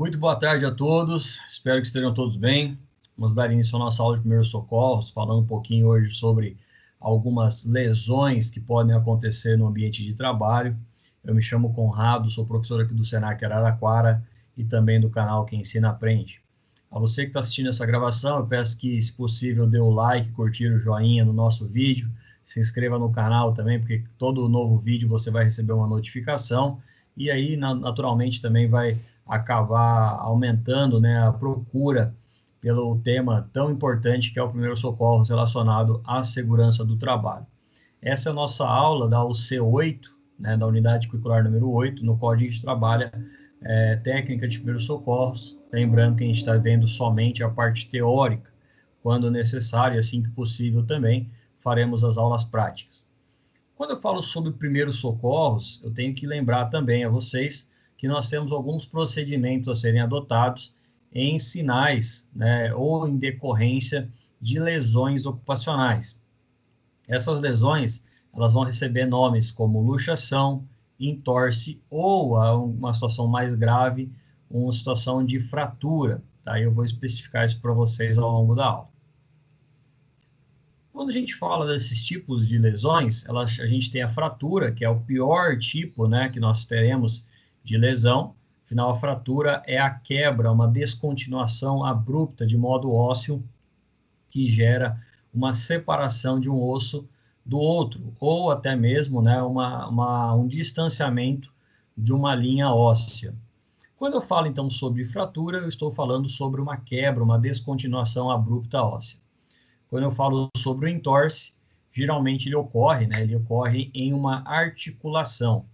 Muito boa tarde a todos, espero que estejam todos bem. Vamos dar início à nossa aula de primeiros socorros, falando um pouquinho hoje sobre algumas lesões que podem acontecer no ambiente de trabalho. Eu me chamo Conrado, sou professor aqui do Senac Araraquara e também do canal Quem Ensina Aprende. A você que está assistindo essa gravação, eu peço que, se possível, dê o like, curtir o joinha no nosso vídeo, se inscreva no canal também, porque todo novo vídeo você vai receber uma notificação e aí, naturalmente, também vai acabar aumentando, né, a procura pelo tema tão importante que é o primeiro socorro relacionado à segurança do trabalho. Essa é a nossa aula da UC8, né, da unidade curricular número 8, no qual a gente trabalha técnica de primeiros socorros, lembrando que a gente está vendo somente a parte teórica, quando necessário, assim que possível também, faremos as aulas práticas. Quando eu falo sobre primeiros socorros, eu tenho que lembrar também a vocês que nós temos alguns procedimentos a serem adotados em sinais, né, ou em decorrência de lesões ocupacionais. Essas lesões, elas vão receber nomes como luxação, entorse ou, uma situação mais grave, uma situação de fratura. Tá? Eu vou especificar isso para vocês ao longo da aula. Quando a gente fala desses tipos de lesões, a gente tem a fratura, que é o pior tipo, né, que nós teremos de lesão. Afinal, a fratura é a quebra, uma descontinuação abrupta de modo ósseo que gera uma separação de um osso do outro, ou até mesmo, né, um distanciamento de uma linha óssea. Quando eu falo, então, sobre fratura, eu estou falando sobre uma quebra, uma descontinuação abrupta óssea. Quando eu falo sobre o entorse, geralmente ele ocorre, né, ele ocorre em uma articulação.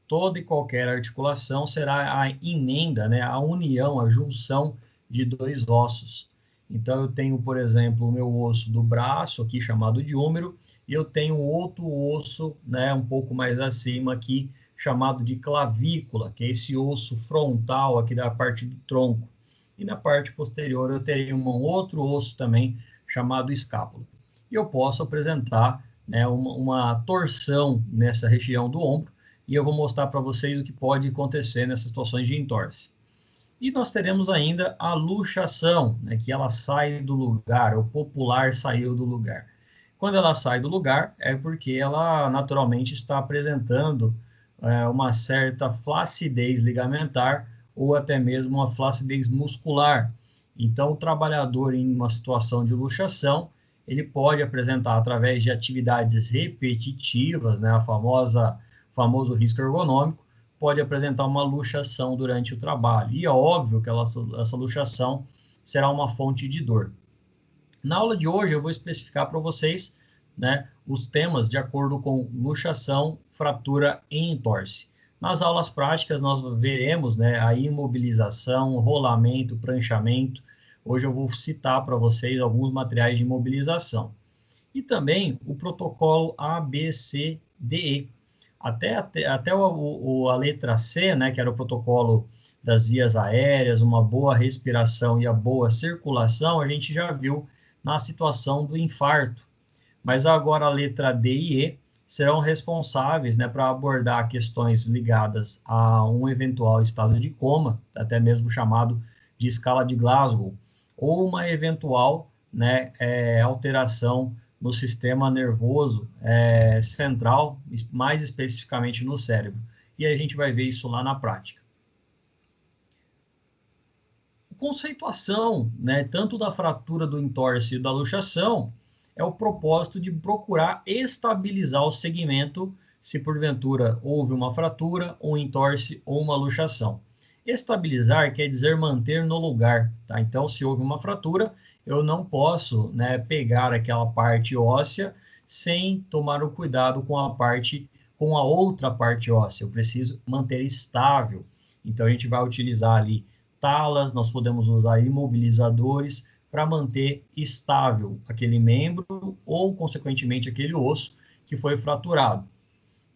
Toda e qualquer articulação será a emenda, né, a união, a junção de dois ossos. Então, eu tenho, por exemplo, o meu osso do braço, aqui chamado de húmero, e eu tenho outro osso, né, um pouco mais acima aqui, chamado de clavícula, que é esse osso frontal aqui da parte do tronco. E na parte posterior eu teria um outro osso também, chamado escápula. E eu posso apresentar, né, uma torção nessa região do ombro, e eu vou mostrar para vocês o que pode acontecer nessas situações de entorse. E nós teremos ainda a luxação, né, que ela sai do lugar, o popular saiu do lugar. Quando ela sai do lugar, é porque ela naturalmente está apresentando uma certa flacidez ligamentar ou até mesmo uma flacidez muscular. Então, o trabalhador em uma situação de luxação, ele pode apresentar através de atividades repetitivas, né, famoso risco ergonômico, pode apresentar uma luxação durante o trabalho. E é óbvio que essa luxação será uma fonte de dor. Na aula de hoje eu vou especificar para vocês, né, os temas de acordo com luxação, fratura e entorse. Nas aulas práticas nós veremos, né, a imobilização, rolamento, pranchamento. Hoje eu vou citar para vocês alguns materiais de imobilização. E também o protocolo ABCDE. Até a letra C, né, que era o protocolo das vias aéreas, uma boa respiração e a boa circulação, a gente já viu na situação do infarto. Mas agora a letra D e E serão responsáveis, né, para abordar questões ligadas a um eventual estado de coma, até mesmo chamado de escala de Glasgow, ou uma eventual, né, alteração no sistema nervoso central, mais especificamente no cérebro. E a gente vai ver isso lá na prática. Conceituação, né, tanto da fratura do entorse e da luxação, é o propósito de procurar estabilizar o segmento se porventura houve uma fratura, um entorse ou uma luxação. Estabilizar quer dizer manter no lugar, tá? Então, se houve uma fratura, eu não posso, né, pegar aquela parte óssea sem tomar o cuidado com a outra parte óssea. Eu preciso manter estável. Então, a gente vai utilizar ali talas, nós podemos usar imobilizadores para manter estável aquele membro ou, consequentemente, aquele osso que foi fraturado.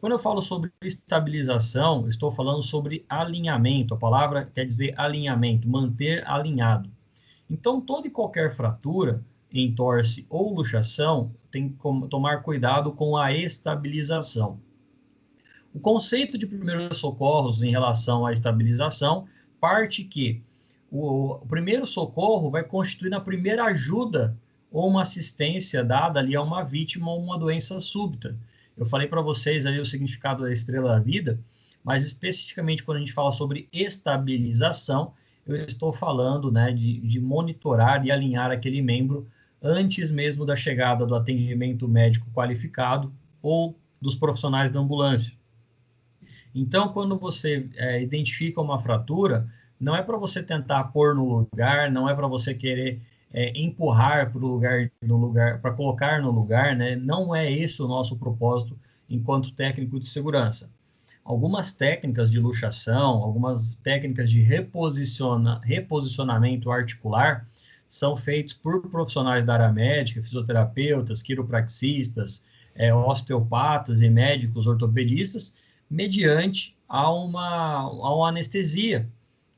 Quando eu falo sobre estabilização, estou falando sobre alinhamento. A palavra quer dizer alinhamento, manter alinhado. Então, toda e qualquer fratura, entorse ou luxação, tem que tomar cuidado com a estabilização. O conceito de primeiros socorros em relação à estabilização parte que o primeiro socorro vai constituir na primeira ajuda ou uma assistência dada ali a uma vítima ou uma doença súbita. Eu falei para vocês ali o significado da estrela da vida, mas especificamente quando a gente fala sobre estabilização, eu estou falando, né, de monitorar e alinhar aquele membro antes mesmo da chegada do atendimento médico qualificado ou dos profissionais da ambulância. Então, quando você identifica uma fratura, não é para você tentar pôr no lugar, não é para você querer empurrar para o lugar, para colocar no lugar, né? Não é esse o nosso propósito enquanto técnico de segurança. Algumas técnicas de luxação, algumas técnicas de reposicionamento articular são feitos por profissionais da área médica, fisioterapeutas, quiropraxistas, osteopatas e médicos ortopedistas, mediante a uma anestesia,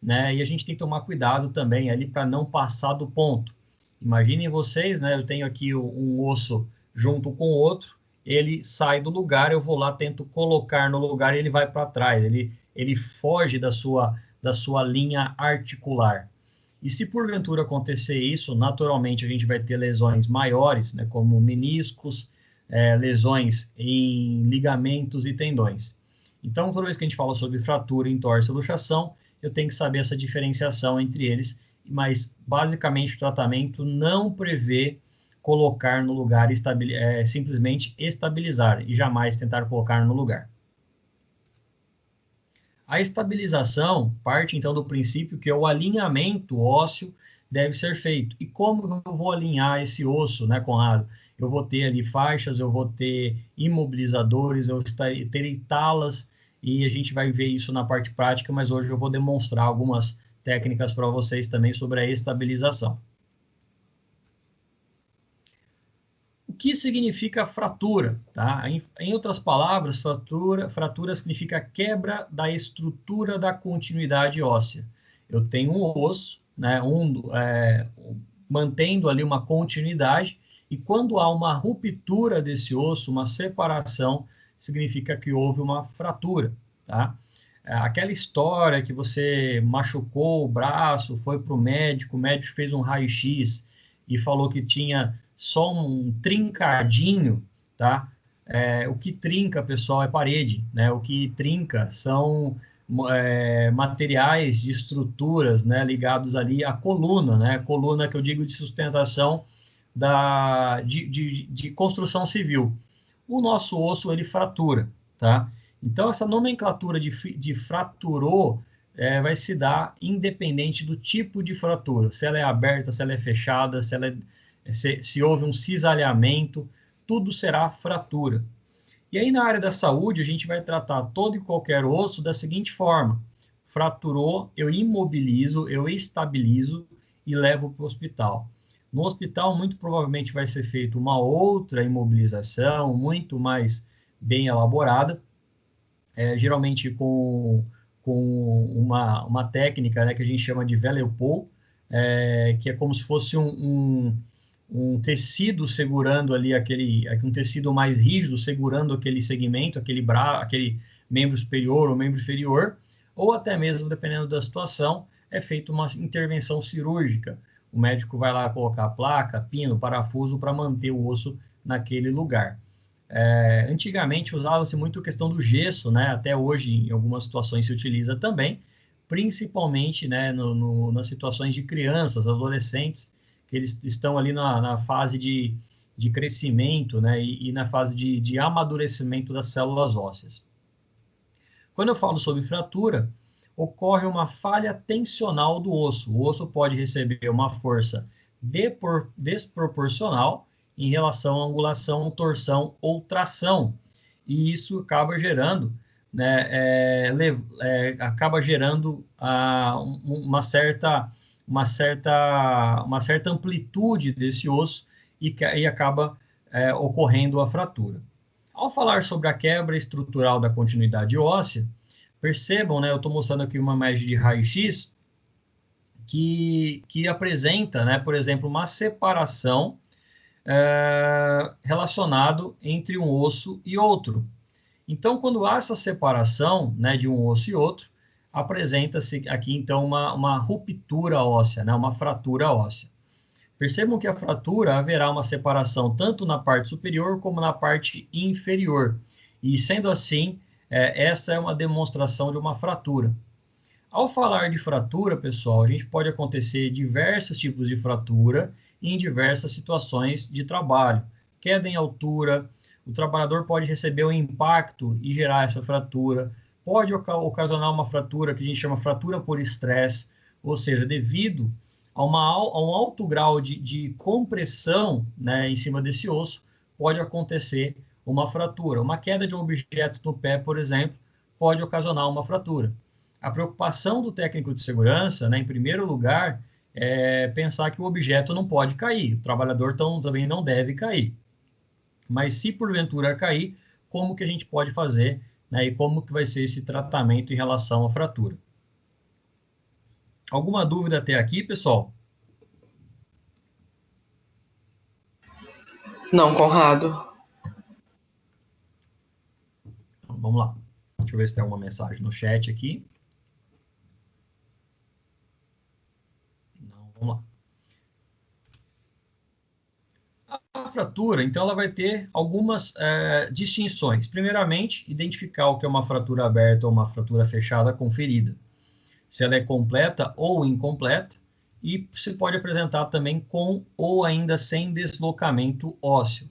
né? E a gente tem que tomar cuidado também ali para não passar do ponto. Imaginem vocês, né? Eu tenho aqui um osso junto com o outro, ele sai do lugar, eu vou lá, tento colocar no lugar e ele vai para trás, ele foge da sua linha articular. E se porventura acontecer isso, naturalmente a gente vai ter lesões maiores, né, como meniscos, lesões em ligamentos e tendões. Então, toda vez que a gente fala sobre fratura, entorse e luxação, eu tenho que saber essa diferenciação entre eles, mas basicamente o tratamento não prevê colocar no lugar, simplesmente estabilizar e jamais tentar colocar no lugar. A estabilização parte, então, do princípio que o alinhamento ósseo deve ser feito. E como eu vou alinhar esse osso, né, Conrado? Eu vou ter ali faixas, eu vou ter imobilizadores, eu terei talas, e a gente vai ver isso na parte prática, mas hoje eu vou demonstrar algumas técnicas para vocês também sobre a estabilização. O que significa fratura? Tá? Em outras palavras, fratura significa quebra da estrutura da continuidade óssea. Eu tenho um osso, né, mantendo ali uma continuidade, e quando há uma ruptura desse osso, uma separação, significa que houve uma fratura. Tá? Aquela história que você machucou o braço, foi para o médico fez um raio-x e falou que tinha só um trincadinho, tá? O que trinca, pessoal, é parede, né? O que trinca são materiais de estruturas, né, ligados ali à coluna, né? Coluna que eu digo de sustentação de construção civil. O nosso osso, ele fratura, tá? Então, essa nomenclatura de fraturou vai se dar independente do tipo de fratura, se ela é aberta, se ela é fechada, se houve um cisalhamento, tudo será fratura. E aí, na área da saúde, a gente vai tratar todo e qualquer osso da seguinte forma: fraturou, eu imobilizo, eu estabilizo e levo para o hospital. No hospital, muito provavelmente vai ser feita uma outra imobilização, muito mais bem elaborada, geralmente com uma técnica, né, que a gente chama de Vellepol, que é como se fosse um tecido segurando ali um tecido mais rígido segurando aquele segmento, aquele membro superior ou membro inferior, ou até mesmo, dependendo da situação, é feita uma intervenção cirúrgica. O médico vai lá colocar placa, pino, parafuso para manter o osso naquele lugar. Antigamente usava-se muito a questão do gesso, né? Até hoje, em algumas situações, se utiliza também, principalmente, né, nas situações de crianças, adolescentes, que eles estão ali na fase de crescimento, né, e na fase de amadurecimento das células ósseas. Quando eu falo sobre fratura, ocorre uma falha tensional do osso. O osso pode receber uma força desproporcional em relação à angulação, torção ou tração, e isso acaba gerando, né, uma certa amplitude desse osso e acaba ocorrendo a fratura. Ao falar sobre a quebra estrutural da continuidade óssea, percebam, né, eu estou mostrando aqui uma imagem de raio-x que apresenta, né, por exemplo, uma separação relacionado entre um osso e outro. Então, quando há essa separação, né, de um osso e outro, apresenta-se aqui, então, uma ruptura óssea, né? Uma fratura óssea. Percebam que a fratura haverá uma separação tanto na parte superior como na parte inferior. E, sendo assim, essa é uma demonstração de uma fratura. Ao falar de fratura, pessoal, a gente pode acontecer diversos tipos de fratura em diversas situações de trabalho. Queda em altura, o trabalhador pode receber um impacto e gerar essa fratura, pode ocasionar uma fratura que a gente chama fratura por estresse, ou seja, devido a um alto grau de compressão, né, em cima desse osso, pode acontecer uma fratura. Uma queda de um objeto no pé, por exemplo, pode ocasionar uma fratura. A preocupação do técnico de segurança, né, em primeiro lugar, é pensar que o objeto não pode cair, o trabalhador também não deve cair. Mas se porventura cair, como que a gente pode fazer, né, e como que vai ser esse tratamento em relação à fratura? Alguma dúvida até aqui, pessoal? Não, Conrado. Então, vamos lá. Deixa eu ver se tem alguma mensagem no chat aqui. Não, vamos lá. A fratura, então, ela vai ter algumas distinções. Primeiramente, identificar o que é uma fratura aberta ou uma fratura fechada com ferida. Se ela é completa ou incompleta, e se pode apresentar também com ou ainda sem deslocamento ósseo.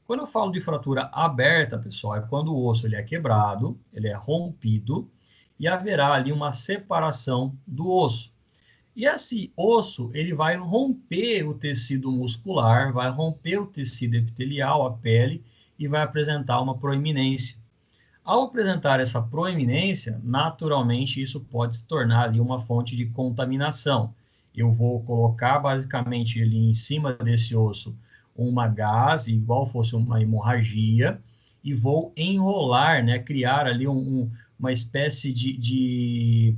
Quando eu falo de fratura aberta, pessoal, é quando o osso ele é quebrado, ele é rompido, e haverá ali uma separação do osso. E esse osso, ele vai romper o tecido muscular, vai romper o tecido epitelial, a pele, e vai apresentar uma proeminência. Ao apresentar essa proeminência, naturalmente isso pode se tornar ali uma fonte de contaminação. Eu vou colocar basicamente ali em cima desse osso uma gaze, igual fosse uma hemorragia, e vou enrolar, né, criar ali uma espécie de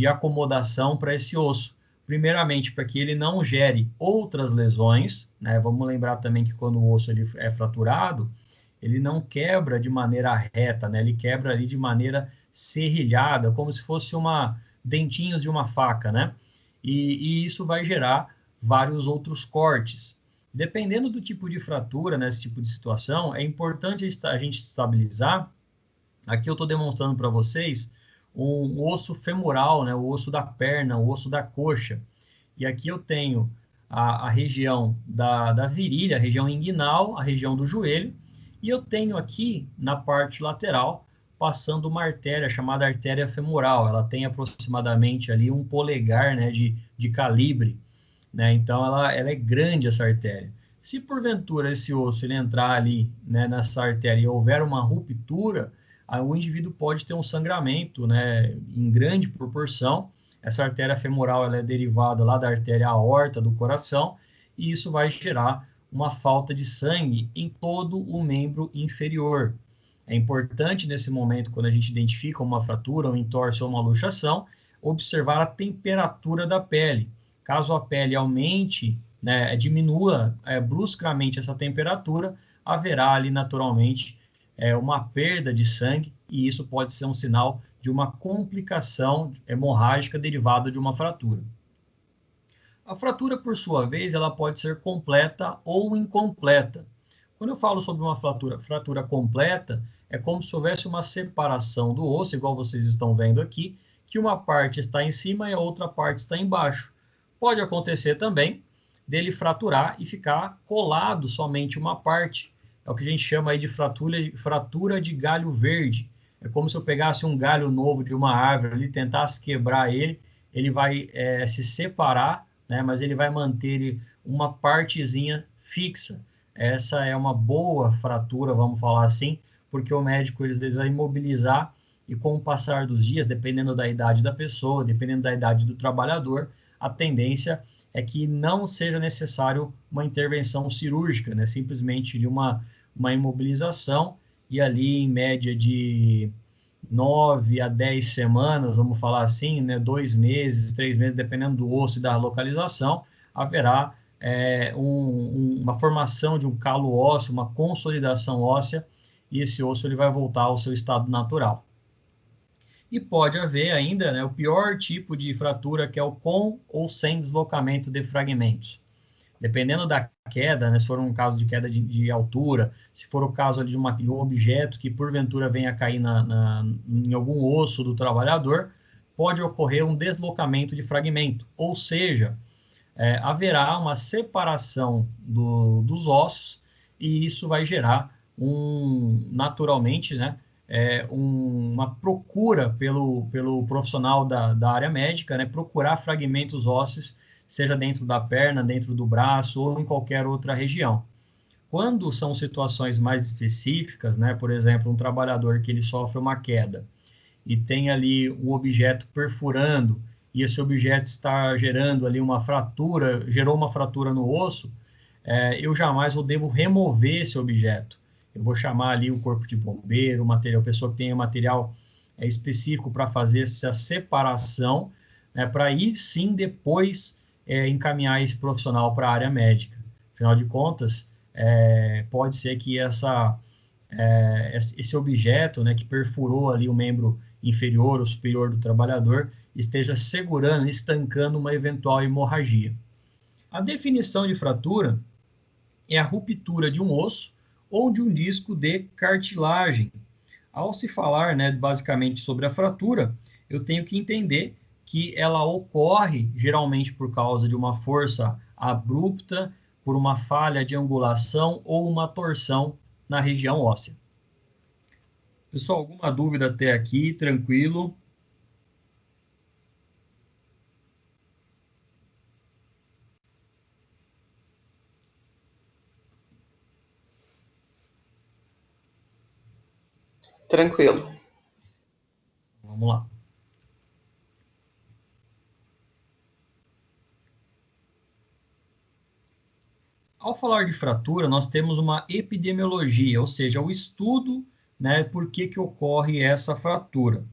acomodação para esse osso. Primeiramente, para que ele não gere outras lesões, né? Vamos lembrar também que quando o osso ele é fraturado, ele não quebra de maneira reta, né? Ele quebra ali de maneira serrilhada, como se fosse dentinhos de uma faca, né? E isso vai gerar vários outros cortes. Dependendo do tipo de fratura, nesse tipo de situação, é importante a gente estabilizar. Aqui eu estou demonstrando para vocês um osso femoral, né? O osso da perna, o osso da coxa. E aqui eu tenho a região da virilha, a região inguinal, a região do joelho, e eu tenho aqui, na parte lateral, passando uma artéria chamada artéria femoral. Ela tem aproximadamente ali 1 polegar, né, de calibre, né? Então, ela é grande, essa artéria. Se, porventura, esse osso ele entrar ali, né, nessa artéria e houver uma ruptura, o indivíduo pode ter um sangramento, né, em grande proporção. Essa artéria femoral ela é derivada lá da artéria aorta do coração, e isso vai gerar uma falta de sangue em todo o membro inferior. É importante, nesse momento, quando a gente identifica uma fratura, um entorse ou uma luxação, observar a temperatura da pele. Caso a pele aumente, né, diminua bruscamente essa temperatura, haverá ali naturalmente uma perda de sangue, e isso pode ser um sinal de uma complicação hemorrágica derivada de uma fratura. A fratura, por sua vez, ela pode ser completa ou incompleta. Quando eu falo sobre uma fratura completa, é como se houvesse uma separação do osso, igual vocês estão vendo aqui, que uma parte está em cima e a outra parte está embaixo. Pode acontecer também dele fraturar e ficar colado somente uma parte. É o que a gente chama aí de fratura de galho verde. É como se eu pegasse um galho novo de uma árvore e tentasse quebrar ele, ele vai se separar, né, mas ele vai manter uma partezinha fixa. Essa é uma boa fratura, vamos falar assim, porque o médico ele vai imobilizar, e com o passar dos dias, dependendo da idade da pessoa, dependendo da idade do trabalhador, a tendência é que não seja necessário uma intervenção cirúrgica, né? Simplesmente uma imobilização, e ali em média de 9 a 10 semanas, vamos falar assim, né? 2 meses, 3 meses, dependendo do osso e da localização, haverá uma formação de um calo ósseo, uma consolidação óssea, e esse osso ele vai voltar ao seu estado natural. E pode haver ainda, né, o pior tipo de fratura, que é o com ou sem deslocamento de fragmentos. Dependendo da queda, né, se for um caso de queda de altura, se for o caso ali de um objeto que porventura venha a cair em algum osso do trabalhador, pode ocorrer um deslocamento de fragmento, ou seja, haverá uma separação dos ossos e isso vai gerar naturalmente, né, uma procura pelo profissional da área médica, né, procurar fragmentos ósseos, seja dentro da perna, dentro do braço ou em qualquer outra região. Quando são situações mais específicas, né, por exemplo, um trabalhador que ele sofre uma queda e tem ali um objeto perfurando e esse objeto está gerando ali uma fratura, gerou uma fratura no osso, eu jamais devo remover esse objeto. Eu vou chamar ali o corpo de bombeiro, a pessoa que tenha material específico para fazer essa separação, né, para aí sim depois encaminhar esse profissional para a área médica. Afinal de contas, pode ser que esse objeto, né, que perfurou ali o membro inferior ou superior do trabalhador, esteja segurando, estancando uma eventual hemorragia. A definição de fratura é a ruptura de um osso ou de um disco de cartilagem. Ao se falar, né, basicamente sobre a fratura, eu tenho que entender que ela ocorre geralmente por causa de uma força abrupta, por uma falha de angulação ou uma torção na região óssea. Pessoal, alguma dúvida até aqui? Tranquilo? Tranquilo. Vamos lá. Ao falar de fratura, nós temos uma epidemiologia, ou seja, o estudo, né, por que ocorre essa fratura.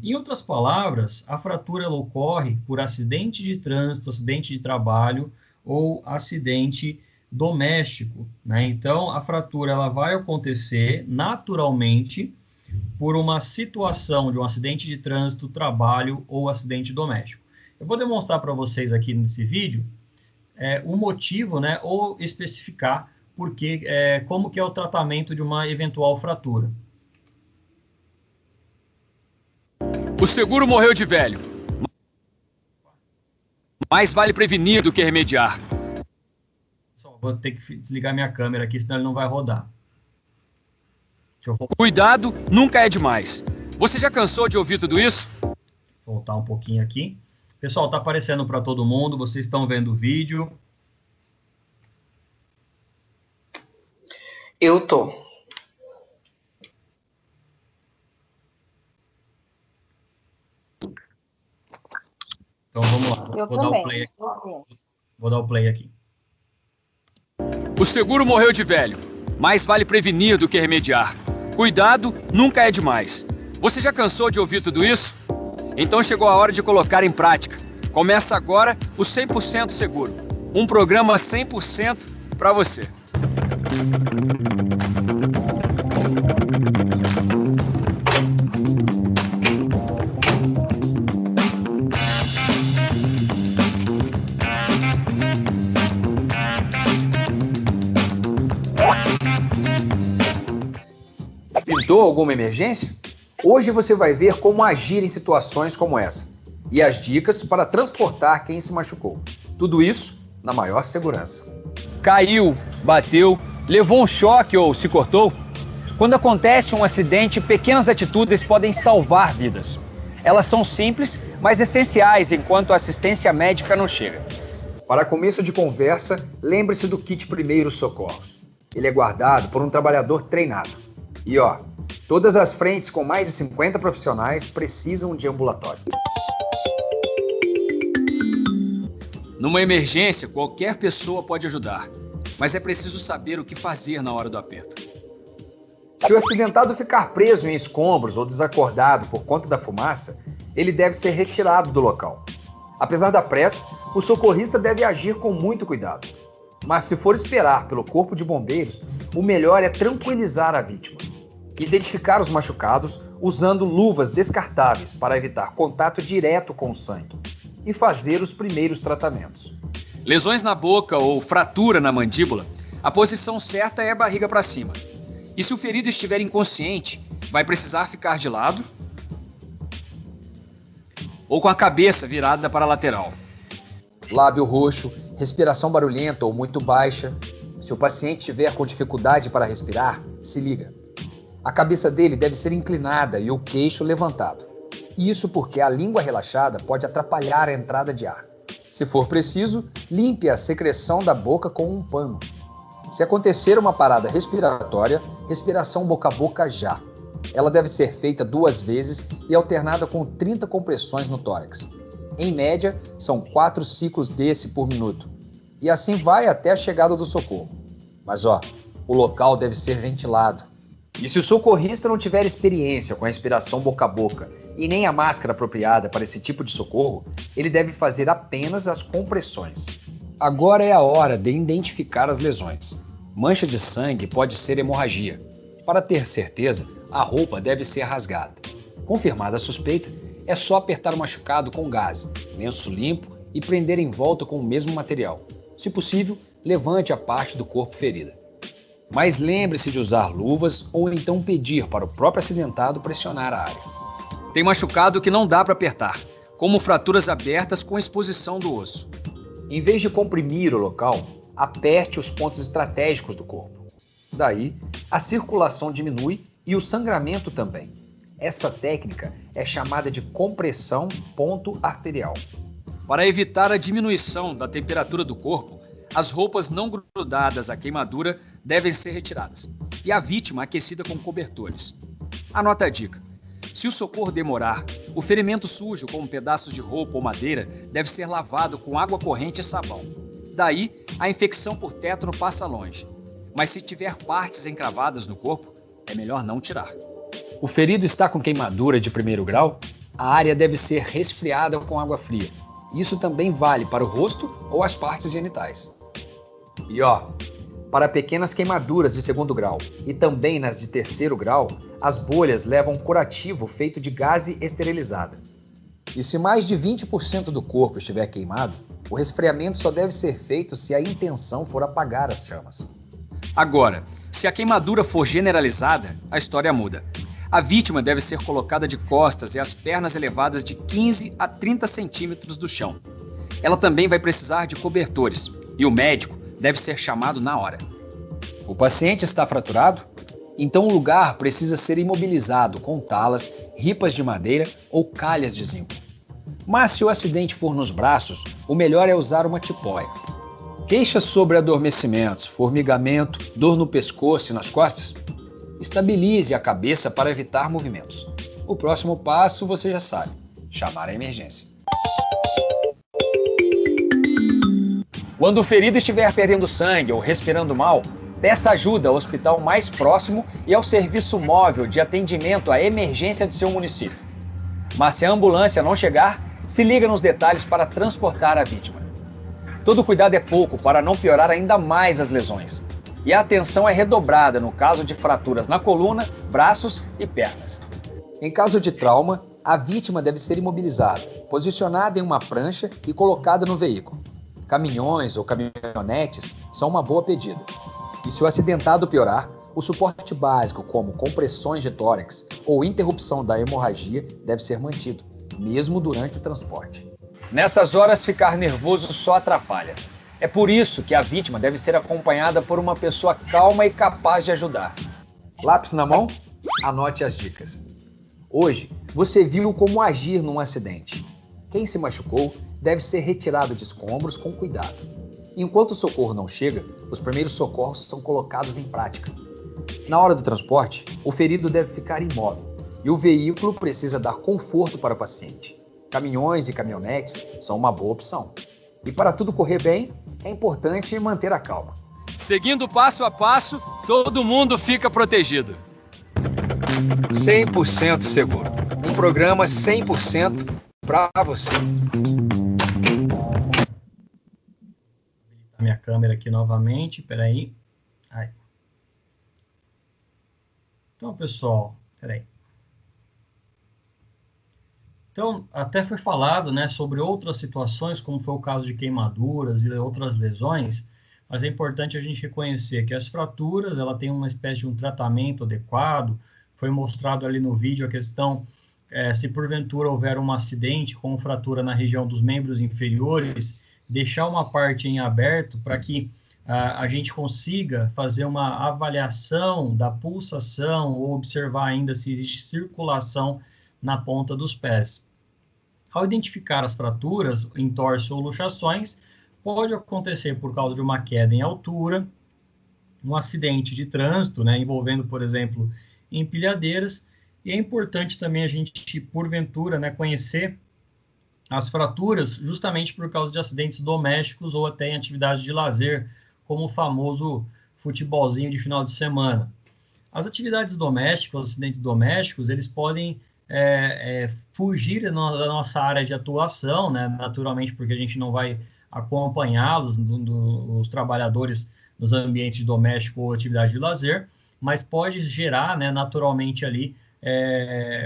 Em outras palavras, a fratura ela ocorre por acidente de trânsito, acidente de trabalho ou acidente doméstico, né? Então, a fratura ela vai acontecer naturalmente por uma situação de um acidente de trânsito, trabalho ou acidente doméstico. Eu vou demonstrar para vocês aqui nesse vídeo o motivo, né, ou especificar como que é o tratamento de uma eventual fratura. O seguro morreu de velho. Mais vale prevenir do que remediar. Vou ter que desligar minha câmera aqui, senão ele não vai rodar. Cuidado nunca é demais. Você já cansou de ouvir tudo isso? Vou voltar um pouquinho aqui. Pessoal, tá aparecendo para todo mundo, vocês estão vendo o vídeo? Eu tô. Então vamos lá, vou dar o play aqui. Vou dar o play aqui. O seguro morreu de velho. Mais vale prevenir do que remediar. Cuidado nunca é demais. Você já cansou de ouvir tudo isso? Então chegou a hora de colocar em prática. Começa agora o 100% Seguro. Um programa 100% para você. Pintou alguma emergência? Hoje você vai ver como agir em situações como essa e as dicas para transportar quem se machucou. Tudo isso na maior segurança. Caiu, bateu, levou um choque ou se cortou? Quando acontece um acidente, pequenas atitudes podem salvar vidas. Elas são simples, mas essenciais enquanto a assistência médica não chega. Para começo de conversa, lembre-se do kit Primeiros Socorros. Ele é guardado por um trabalhador treinado. E todas as frentes com mais de 50 profissionais precisam de ambulatório. Numa emergência, qualquer pessoa pode ajudar, mas é preciso saber o que fazer na hora do aperto. Se o acidentado ficar preso em escombros ou desacordado por conta da fumaça, ele deve ser retirado do local. Apesar da pressa, o socorrista deve agir com muito cuidado. Mas se for esperar pelo corpo de bombeiros, o melhor é tranquilizar a vítima, identificar os machucados, usando luvas descartáveis para evitar contato direto com o sangue e fazer os primeiros tratamentos. Lesões na boca ou fratura na mandíbula, a posição certa é a barriga para cima. E se o ferido estiver inconsciente, vai precisar ficar de lado ou com a cabeça virada para a lateral. Lábio roxo, respiração barulhenta ou muito baixa. Se o paciente estiver com dificuldade para respirar, se liga. A cabeça dele deve ser inclinada e o queixo levantado. Isso porque a língua relaxada pode atrapalhar a entrada de ar. Se for preciso, limpe a secreção da boca com um pano. Se acontecer uma parada respiratória, respiração boca a boca já. Ela deve ser feita 2 vezes e alternada com 30 compressões no tórax. Em média, são 4 ciclos desse por minuto. E assim vai até a chegada do socorro. Mas o local deve ser ventilado. E se o socorrista não tiver experiência com a respiração boca a boca e nem a máscara apropriada para esse tipo de socorro, ele deve fazer apenas as compressões. Agora é a hora de identificar as lesões. Mancha de sangue pode ser hemorragia. Para ter certeza, a roupa deve ser rasgada. Confirmada a suspeita, é só apertar o machucado com gás, lenço limpo e prender em volta com o mesmo material. Se possível, levante a parte do corpo ferida. Mas lembre-se de usar luvas ou então pedir para o próprio acidentado pressionar a área. Tem machucado que não dá para apertar, como fraturas abertas com exposição do osso. Em vez de comprimir o local, aperte os pontos estratégicos do corpo. Daí, a circulação diminui e o sangramento também. Essa técnica é chamada de compressão ponto arterial. Para evitar a diminuição da temperatura do corpo, as roupas não grudadas à queimadura devem ser retiradas e a vítima aquecida com cobertores. Anota a dica. Se o socorro demorar, o ferimento sujo, como pedaços de roupa ou madeira, deve ser lavado com água corrente e sabão. Daí, a infecção por tétano passa longe. Mas se tiver partes encravadas no corpo, é melhor não tirar. O ferido está com queimadura de 1º grau? A área deve ser resfriada com água fria. Isso também vale para o rosto ou as partes genitais. E para pequenas queimaduras de 2º grau e também nas de 3º grau, as bolhas levam um curativo feito de gaze esterilizada. E se mais de 20% do corpo estiver queimado, o resfriamento só deve ser feito se a intenção for apagar as chamas. Agora, se a queimadura for generalizada, a história muda. A vítima deve ser colocada de costas e as pernas elevadas de 15 a 30 centímetros do chão. Ela também vai precisar de cobertores e o médico deve ser chamado na hora. O paciente está fraturado? Então o lugar precisa ser imobilizado com talas, ripas de madeira ou calhas de zinco. Mas se o acidente for nos braços, o melhor é usar uma tipóia. Queixas sobre adormecimentos, formigamento, dor no pescoço e nas costas? Estabilize a cabeça para evitar movimentos. O próximo passo você já sabe: chamar a emergência. Quando o ferido estiver perdendo sangue ou respirando mal, peça ajuda ao hospital mais próximo e ao serviço móvel de atendimento à emergência de seu município. Mas se a ambulância não chegar, se liga nos detalhes para transportar a vítima. Todo cuidado é pouco para não piorar ainda mais as lesões. E a atenção é redobrada no caso de fraturas na coluna, braços e pernas. Em caso de trauma, a vítima deve ser imobilizada, posicionada em uma prancha e colocada no veículo. Caminhões ou caminhonetes são uma boa pedida. E se o acidentado piorar, o suporte básico, como compressões de tórax ou interrupção da hemorragia, deve ser mantido, mesmo durante o transporte. Nessas horas, ficar nervoso só atrapalha. É por isso que a vítima deve ser acompanhada por uma pessoa calma e capaz de ajudar. Lápis na mão? Anote as dicas. Hoje, você viu como agir num acidente. Quem se machucou deve ser retirado de escombros com cuidado. Enquanto o socorro não chega, os primeiros socorros são colocados em prática. Na hora do transporte, o ferido deve ficar imóvel e o veículo precisa dar conforto para o paciente. Caminhões e caminhonetes são uma boa opção. E para tudo correr bem, é importante manter a calma. Seguindo passo a passo, todo mundo fica protegido. 100% seguro. Um programa 100% para você. Minha câmera aqui novamente, peraí. Aí. Então, pessoal, peraí. Então, até foi falado, né, sobre outras situações, como foi o caso de queimaduras e outras lesões, mas é importante a gente reconhecer que as fraturas, ela tem uma espécie de um tratamento adequado. Foi mostrado ali no vídeo a questão, se porventura houver um acidente com fratura na região dos membros inferiores, deixar uma parte em aberto para que a gente consiga fazer uma avaliação da pulsação ou observar ainda se existe circulação na ponta dos pés. Ao identificar as fraturas, entorse ou luxações, pode acontecer por causa de uma queda em altura, um acidente de trânsito, né, envolvendo, por exemplo, empilhadeiras, e é importante também a gente, porventura, né, conhecer as fraturas justamente por causa de acidentes domésticos ou até em atividades de lazer, como o famoso futebolzinho de final de semana. As atividades domésticas, os acidentes domésticos, eles podem fugir da nossa área de atuação, né? Naturalmente, porque a gente não vai acompanhá-los, os trabalhadores nos ambientes domésticos ou atividade de lazer, mas pode gerar, né, naturalmente ali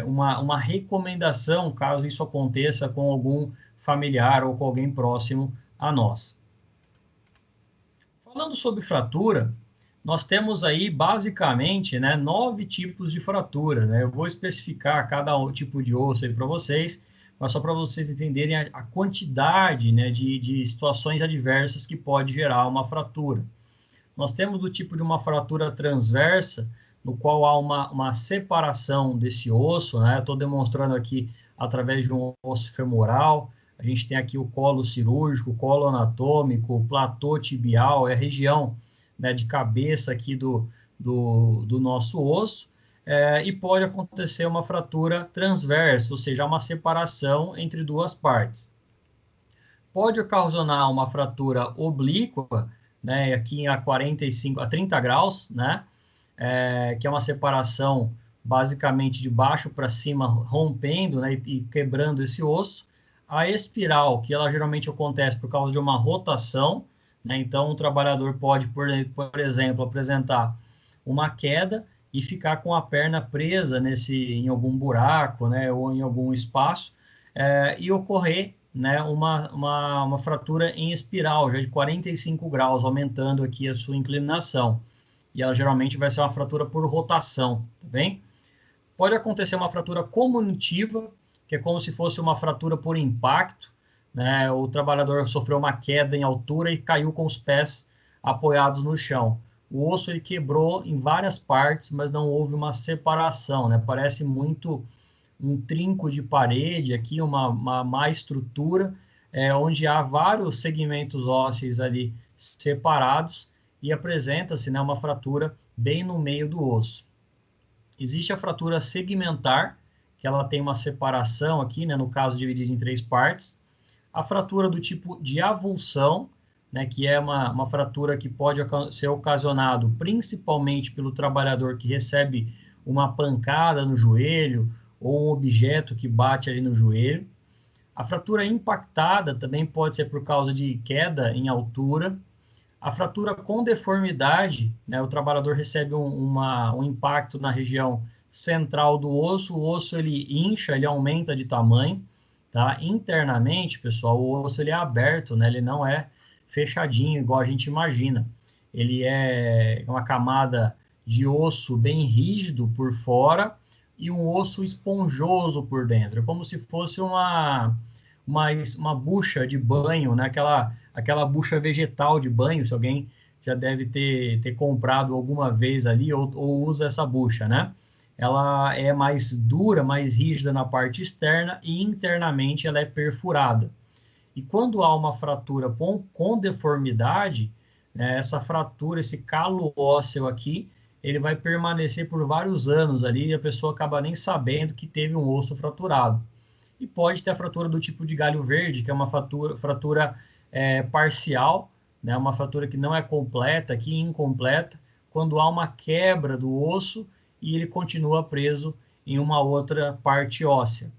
uma recomendação, caso isso aconteça com algum familiar ou com alguém próximo a nós. Falando sobre fratura, nós temos aí basicamente, né, 9 tipos de fratura, né? Eu vou especificar cada tipo de osso aí para vocês, mas só para vocês entenderem a quantidade, né, de situações adversas que pode gerar uma fratura. Nós temos do tipo de uma fratura transversa, no qual há uma separação desse osso, né? Estou demonstrando aqui através de um osso femoral. A gente tem aqui o colo cirúrgico, o colo anatômico, o platô tibial, é a região, né, de cabeça aqui do nosso osso, e pode acontecer uma fratura transversa, ou seja, uma separação entre duas partes. Pode ocasionar uma fratura oblíqua, né, aqui a 30 graus, né, que é uma separação basicamente de baixo para cima, rompendo, né, e quebrando esse osso. A espiral, que ela geralmente acontece por causa de uma rotação, né, então o trabalhador pode, por exemplo, apresentar uma queda e ficar com a perna presa em algum buraco, né, ou em algum espaço, e ocorrer, né, uma fratura em espiral, já de 45 graus, aumentando aqui a sua inclinação. E ela geralmente vai ser uma fratura por rotação, tá bem? Pode acontecer uma fratura comunitiva, que é como se fosse uma fratura por impacto, né? O trabalhador sofreu uma queda em altura e caiu com os pés apoiados no chão. O osso ele quebrou em várias partes, mas não houve uma separação, né? Parece muito um trinco de parede aqui, uma má estrutura, onde há vários segmentos ósseos ali separados e apresenta-se, né, uma fratura bem no meio do osso. Existe a fratura segmentar, que ela tem uma separação aqui, né, no caso dividida em 3 partes. A fratura do tipo de avulsão, né, que é uma fratura que pode ser ocasionado principalmente pelo trabalhador que recebe uma pancada no joelho ou um objeto que bate ali no joelho. A fratura impactada também pode ser por causa de queda em altura. A fratura com deformidade, né, o trabalhador recebe um impacto na região central do osso, o osso ele incha, ele aumenta de tamanho, tá? Internamente, pessoal, o osso ele é aberto, né, ele não é fechadinho, igual a gente imagina. Ele é uma camada de osso bem rígido por fora e um osso esponjoso por dentro, é como se fosse uma bucha de banho, né? Aquela bucha vegetal de banho, se alguém já deve ter comprado alguma vez ali ou usa essa bucha, né? Ela é mais dura, mais rígida na parte externa e internamente ela é perfurada. E quando há uma fratura com deformidade, né, essa fratura, esse calo ósseo aqui, ele vai permanecer por vários anos ali e a pessoa acaba nem sabendo que teve um osso fraturado. E pode ter a fratura do tipo de galho verde, que é uma fratura parcial, né, uma fratura que não é completa, que incompleta, quando há uma quebra do osso e ele continua preso em uma outra parte óssea.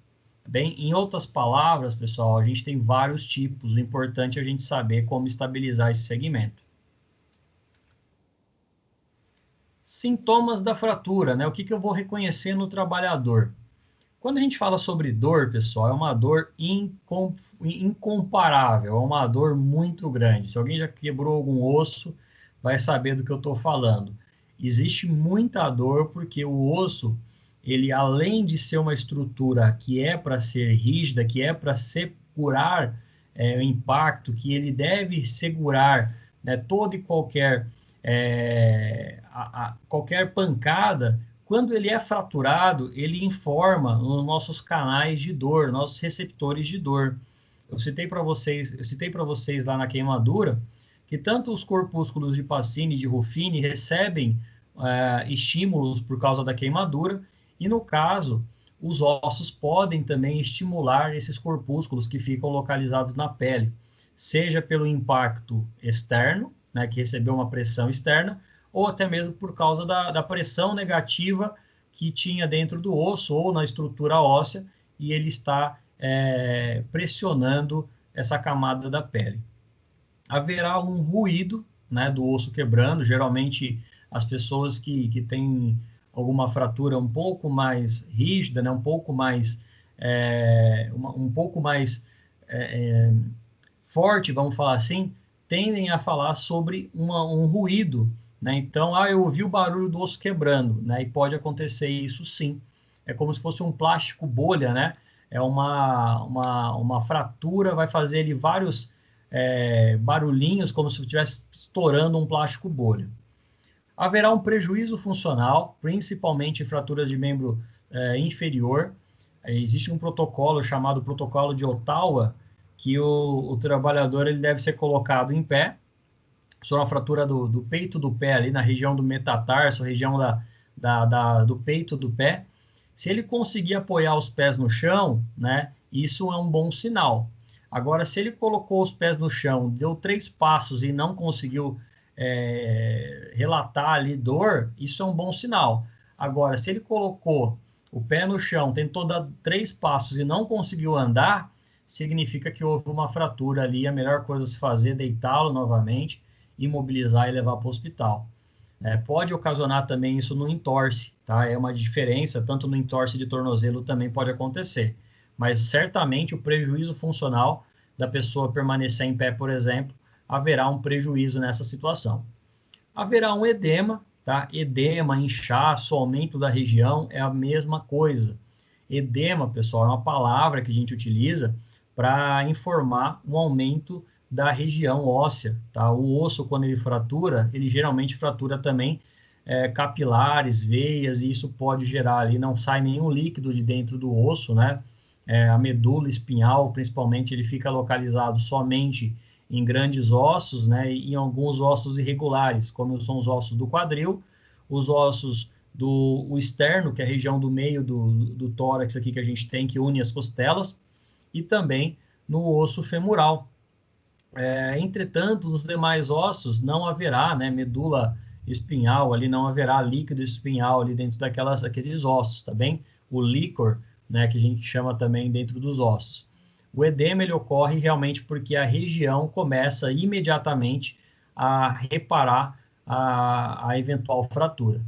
Bem, em outras palavras, pessoal, a gente tem vários tipos, o importante é a gente saber como estabilizar esse segmento. Sintomas da fratura, né? O que eu vou reconhecer no trabalhador? Quando a gente fala sobre dor, pessoal, é uma dor incomparável, é uma dor muito grande. Se alguém já quebrou algum osso, vai saber do que eu estou falando. Existe muita dor porque o osso, ele além de ser uma estrutura que é para ser rígida, que é para segurar o impacto, que ele deve segurar, né, toda e qualquer, qualquer pancada. Quando ele é fraturado, ele informa nos nossos canais de dor, nossos receptores de dor. Eu citei para vocês lá na queimadura que tanto os corpúsculos de Pacini e de Ruffini recebem estímulos por causa da queimadura, e no caso, os ossos podem também estimular esses corpúsculos que ficam localizados na pele, seja pelo impacto externo, né, que recebeu uma pressão externa, ou até mesmo por causa da pressão negativa que tinha dentro do osso ou na estrutura óssea, e ele está pressionando essa camada da pele. Haverá um ruído, né, do osso quebrando. Geralmente as pessoas que têm alguma fratura um pouco mais rígida, né, um pouco mais forte, vamos falar assim, tendem a falar sobre um ruído, né? Então, eu ouvi o barulho do osso quebrando, né? E pode acontecer isso sim. É como se fosse um plástico bolha, né? É uma fratura, vai fazer ali vários barulhinhos, como se estivesse estourando um plástico bolha. Haverá um prejuízo funcional, principalmente em fraturas de membro inferior. Existe um protocolo chamado protocolo de Ottawa, que o trabalhador ele deve ser colocado em pé, sobre a fratura do peito do pé, ali na região do metatarso, região do peito do pé. Se ele conseguir apoiar os pés no chão, né, isso é um bom sinal. Agora, se ele colocou os pés no chão, deu 3 passos e não conseguiu relatar ali dor, isso é um bom sinal. Agora, se ele colocou o pé no chão, tentou dar 3 passos e não conseguiu andar, significa que houve uma fratura ali. A melhor coisa a se fazer é deitá-lo novamente, imobilizar e levar para o hospital. Pode ocasionar também isso no entorse, tá? É uma diferença, tanto no entorse de tornozelo também pode acontecer. Mas certamente o prejuízo funcional da pessoa permanecer em pé, por exemplo, haverá um prejuízo nessa situação. Haverá um edema, tá? Edema, inchaço, aumento da região é a mesma coisa. Edema, pessoal, é uma palavra que a gente utiliza para informar um aumento da região óssea, tá? O osso, quando ele fratura, ele geralmente fratura também capilares, veias, e isso pode gerar ali, não sai nenhum líquido de dentro do osso, né? A medula espinhal, principalmente, ele fica localizado somente em grandes ossos, né? E em alguns ossos irregulares, como são os ossos do quadril, os ossos do externo, que é a região do meio do tórax aqui que a gente tem, que une as costelas, e também no osso femoral. Entretanto, nos demais ossos não haverá, né, medula espinhal, ali não haverá líquido espinhal ali dentro daqueles ossos, tá bem? O líquor, né, que a gente chama também dentro dos ossos. O edema ele ocorre realmente porque a região começa imediatamente a reparar a eventual fratura.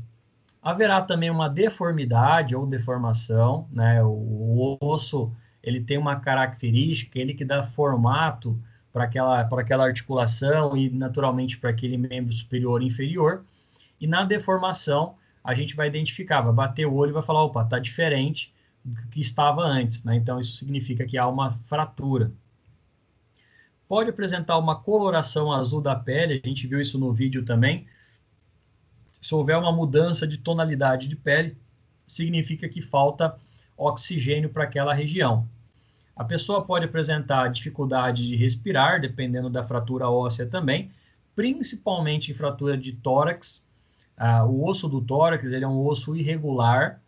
Haverá também uma deformidade ou deformação, né? O osso ele tem uma característica, ele que dá formato para aquela articulação e naturalmente para aquele membro superior e inferior. E na deformação a gente vai identificar, vai bater o olho e vai falar, opa, está diferente do que estava antes, né? Então isso significa que há uma fratura. Pode apresentar uma coloração azul da pele, a gente viu isso no vídeo também. Se houver uma mudança de tonalidade de pele, significa que falta oxigênio para aquela região. A pessoa pode apresentar dificuldade de respirar, dependendo da fratura óssea também, principalmente em fratura de tórax. O osso do tórax ele é um osso irregular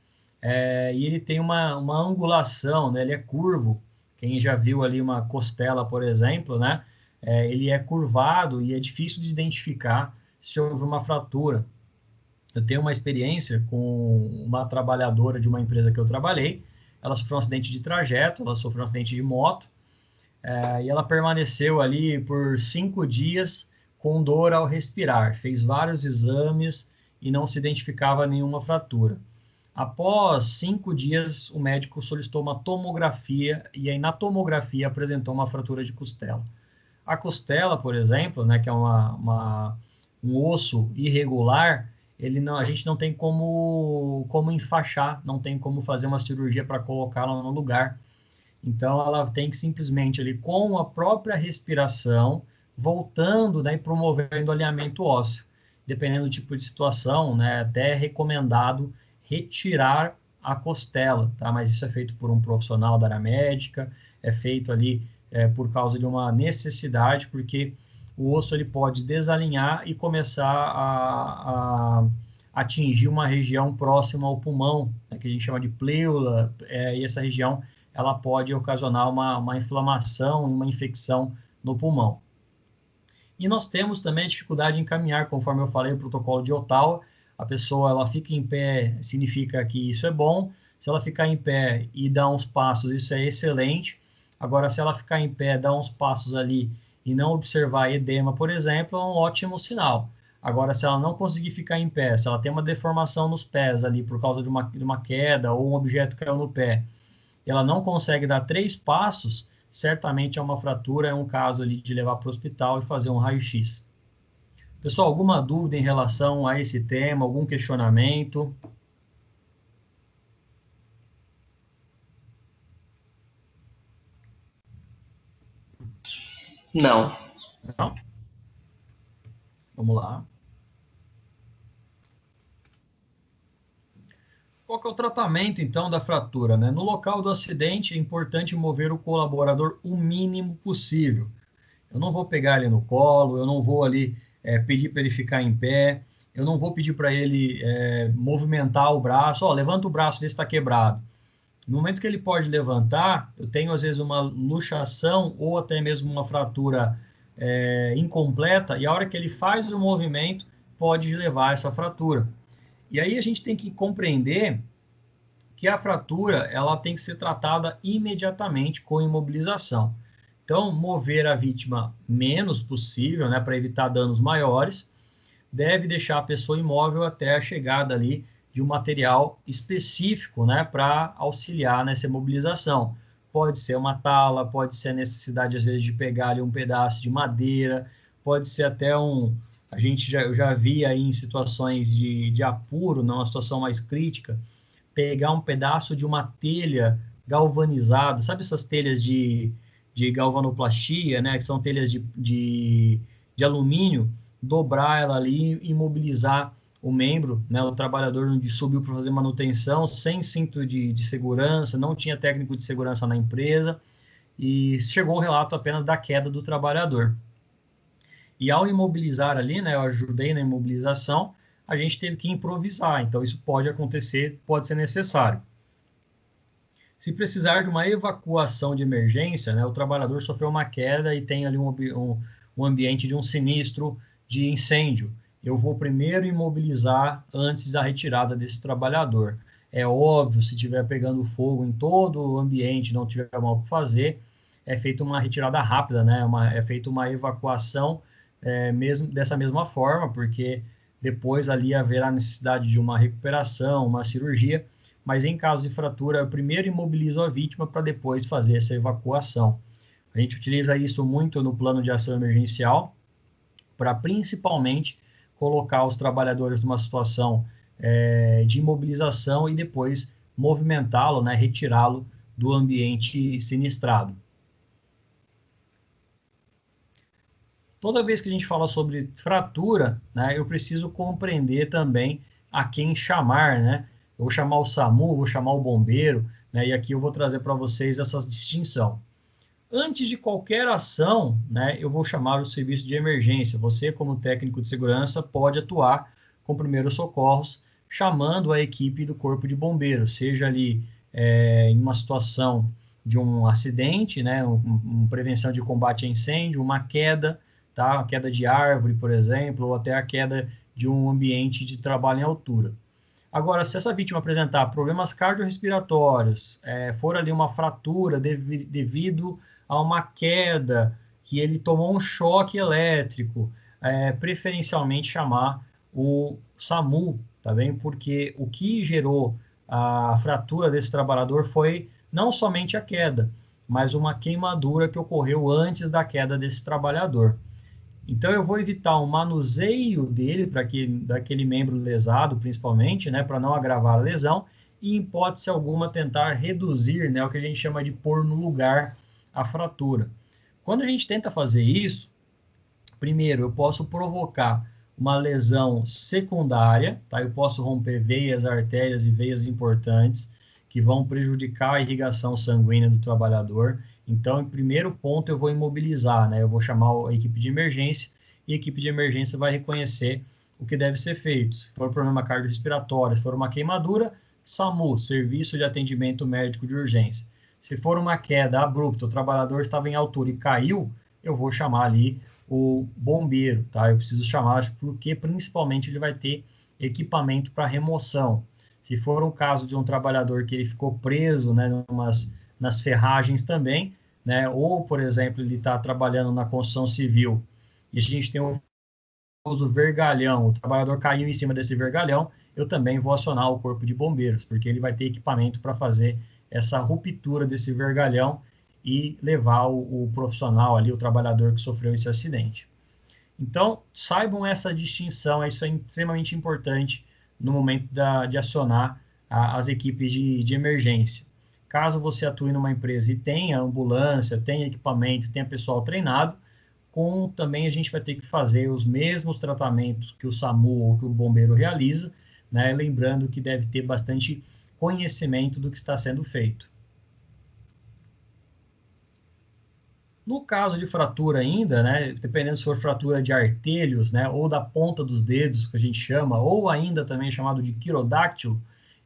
e ele tem uma angulação, né? Ele é curvo. Quem já viu ali uma costela, por exemplo, né? Ele é curvado e é difícil de identificar se houve uma fratura. Eu tenho uma experiência com uma trabalhadora de uma empresa que eu trabalhei. Ela sofreu um acidente de trajeto, ela sofreu um acidente de moto, e ela permaneceu ali por 5 dias com dor ao respirar. Fez vários exames e não se identificava nenhuma fratura. Após 5 dias, o médico solicitou uma tomografia e aí na tomografia apresentou uma fratura de costela. A costela, por exemplo, né, que é um osso irregular, a gente não tem como enfaixar, não tem como fazer uma cirurgia para colocá-la no lugar. Então, ela tem que simplesmente, ali, com a própria respiração, voltando, né, e promovendo o alinhamento ósseo. Dependendo do tipo de situação, né, até é recomendado retirar a costela, tá? Mas isso é feito por um profissional da área médica, é feito ali por causa de uma necessidade, porque o osso ele pode desalinhar e começar a atingir uma região próxima ao pulmão, né, que a gente chama de pleura, e essa região ela pode ocasionar uma inflamação e uma infecção no pulmão. E nós temos também a dificuldade em caminhar, conforme eu falei, o protocolo de Ottawa, a pessoa ela fica em pé, significa que isso é bom, se ela ficar em pé e dar uns passos, isso é excelente. Agora, se ela ficar em pé, dar uns passos ali e não observar edema, por exemplo, é um ótimo sinal. Agora, se ela não conseguir ficar em pé, se ela tem uma deformação nos pés ali por causa de uma queda ou um objeto caiu no pé, e ela não consegue dar 3 passos, certamente é uma fratura, é um caso ali de levar para o hospital e fazer um raio-x. Pessoal, alguma dúvida em relação a esse tema, algum questionamento? Não. Não? Vamos lá. Qual que é o tratamento, então, da fratura, né? No local do acidente, é importante mover o colaborador o mínimo possível. Eu não vou pegar ele no colo, eu não vou ali pedir para ele ficar em pé, eu não vou pedir para ele movimentar o braço, levanta o braço, vê se está quebrado. No momento que ele pode levantar, eu tenho às vezes uma luxação ou até mesmo uma fratura incompleta, e a hora que ele faz o movimento, pode levar a essa fratura. E aí a gente tem que compreender que a fratura ela tem que ser tratada imediatamente com imobilização. Então, mover a vítima menos possível, né, para evitar danos maiores, deve deixar a pessoa imóvel até a chegada ali de um material específico, né, para auxiliar nessa imobilização. Pode ser uma tala, pode ser a necessidade, às vezes, de pegar ali um pedaço de madeira, pode ser até eu já vi aí em situações de apuro, numa situação mais crítica, pegar um pedaço de uma telha galvanizada, sabe essas telhas de galvanoplastia, né, que são telhas de alumínio, dobrar ela ali e imobilizar o membro, né, o trabalhador onde subiu para fazer manutenção, sem cinto de segurança, não tinha técnico de segurança na empresa, e chegou o relato apenas da queda do trabalhador. E ao imobilizar ali, né, eu ajudei na imobilização, a gente teve que improvisar, então isso pode acontecer, pode ser necessário. Se precisar de uma evacuação de emergência, né, o trabalhador sofreu uma queda e tem ali um ambiente de um sinistro de incêndio. Eu vou primeiro imobilizar antes da retirada desse trabalhador. É óbvio, se estiver pegando fogo em todo o ambiente, não tiver mal o que fazer, é feita uma retirada rápida, né? É feita uma evacuação mesmo dessa mesma forma, porque depois ali haverá necessidade de uma recuperação, uma cirurgia, mas em caso de fratura, eu primeiro imobilizo a vítima para depois fazer essa evacuação. A gente utiliza isso muito no plano de ação emergencial, para principalmente colocar os trabalhadores numa situação de imobilização e depois movimentá-lo, né, retirá-lo do ambiente sinistrado. Toda vez que a gente fala sobre fratura, né, eu preciso compreender também a quem chamar, né? Eu vou chamar o SAMU, vou chamar o bombeiro, né? E aqui eu vou trazer para vocês essa distinção. Antes de qualquer ação, né, eu vou chamar o serviço de emergência. Você, como técnico de segurança, pode atuar com primeiros socorros, chamando a equipe do corpo de bombeiros, seja ali em uma situação de um acidente, né, uma prevenção de combate a incêndio, uma queda, tá? A queda de árvore, por exemplo, ou até a queda de um ambiente de trabalho em altura. Agora, se essa vítima apresentar problemas cardiorrespiratórios, for ali uma fratura devido a uma queda, que ele tomou um choque elétrico, preferencialmente chamar o SAMU, tá bem? Porque o que gerou a fratura desse trabalhador foi não somente a queda, mas uma queimadura que ocorreu antes da queda desse trabalhador. Então, eu vou evitar um manuseio dele, daquele membro lesado, principalmente, né, para não agravar a lesão, e, em hipótese alguma, tentar reduzir, né, o que a gente chama de pôr no lugar a fratura. Quando a gente tenta fazer isso, primeiro, eu posso provocar uma lesão secundária, tá? Eu posso romper veias, artérias e veias importantes, que vão prejudicar a irrigação sanguínea do trabalhador. Então, em primeiro ponto, eu vou imobilizar, né? Eu vou chamar a equipe de emergência e a equipe de emergência vai reconhecer o que deve ser feito. Se for problema cardiorrespiratório, se for uma queimadura, SAMU, Serviço de Atendimento Médico de Urgência. Se for uma queda abrupta, o trabalhador estava em altura e caiu, eu vou chamar ali o bombeiro, tá? Eu preciso chamar, porque principalmente ele vai ter equipamento para remoção. Se for um caso de um trabalhador que ele ficou preso, né, nas ferragens também, né, ou, por exemplo, ele está trabalhando na construção civil e a gente tem o famoso vergalhão, o trabalhador caiu em cima desse vergalhão, eu também vou acionar o corpo de bombeiros, porque ele vai ter equipamento para fazer essa ruptura desse vergalhão e levar o profissional ali, o trabalhador que sofreu esse acidente. Então, saibam essa distinção, isso é extremamente importante no momento de acionar as equipes de emergência. Caso você atue numa empresa e tenha ambulância, tenha equipamento, tenha pessoal treinado, também a gente vai ter que fazer os mesmos tratamentos que o SAMU ou que o bombeiro realiza, né? Lembrando que deve ter bastante conhecimento do que está sendo feito. No caso de fratura ainda, né, dependendo se for fratura de artelhos, né, ou da ponta dos dedos, que a gente chama, ou ainda também chamado de quirodáctilo,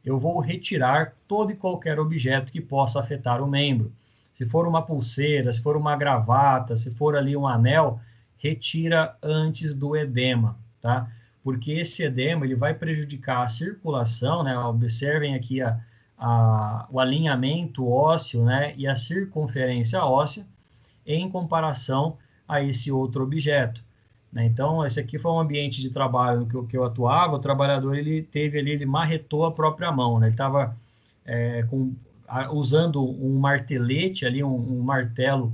eu vou retirar todo e qualquer objeto que possa afetar o membro. Se for uma pulseira, se for uma gravata, se for ali um anel, retira antes do edema, tá? Porque esse edema ele vai prejudicar a circulação, né? Observem aqui o alinhamento ósseo, né, e a circunferência óssea, em comparação a esse outro objeto, né? Então, esse aqui foi um ambiente de trabalho que eu atuava, o trabalhador ele marretou a própria mão, né? Ele estava usando um martelete ali, um martelo,